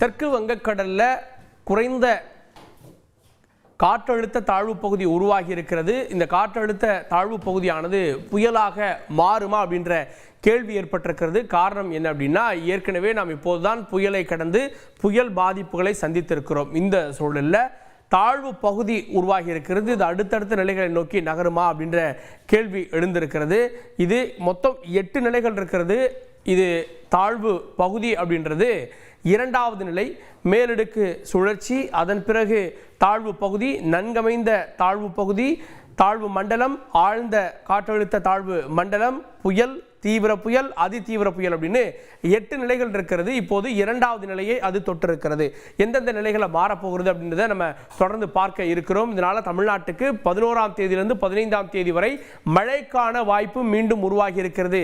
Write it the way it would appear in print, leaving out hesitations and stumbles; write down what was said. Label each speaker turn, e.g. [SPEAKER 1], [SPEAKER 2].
[SPEAKER 1] தெற்கு வங்கக்கடலில் குறைந்த காற்றழுத்த தாழ்வு பகுதி உருவாகி இருக்கிறது. இந்த காற்றழுத்த தாழ்வு பகுதியானது புயலாக மாறுமா அப்படின்ற கேள்வி ஏற்பட்டிருக்கிறது. காரணம் என்ன அப்படின்னா, ஏற்கனவே நாம் இப்போதுதான் புயலை கடந்து புயல் பாதிப்புகளை சந்தித்திருக்கிறோம். இந்த சூழலில் தாழ்வு பகுதி உருவாகி இருக்கிறது. இது அடுத்தடுத்த நிலைகளை நோக்கி நகருமா அப்படின்ற கேள்வி எழுந்திருக்கிறது. இது மொத்தம் 8 நிலைகள் இருக்கிறது. இது தாழ்வு பகுதி அப்படின்றது இரண்டாவது நிலை, மேலடுக்கு சுழற்சி, அதன் பிறகு தாழ்வு பகுதி, நன்கமைந்த தாழ்வு பகுதி, தாழ்வு மண்டலம், ஆழ்ந்த காற்றழுத்த தாழ்வு மண்டலம், புயல், தீவிர புயல், அதி தீவிர புயல் அப்படின்னு 8 நிலைகள் இருக்கிறது. இப்போது இரண்டாவது நிலையை அது தொட்டிருக்கிறது. எந்தெந்த நிலைகளை மாறப்போகிறது அப்படின்றத நம்ம தொடர்ந்து பார்க்க இருக்கிறோம். இதனால தமிழ்நாட்டுக்கு 11ஆம் தேதியிலிருந்து 15ஆம் தேதி வரை மழைக்கான வாய்ப்பு மீண்டும் உருவாகி இருக்கிறது.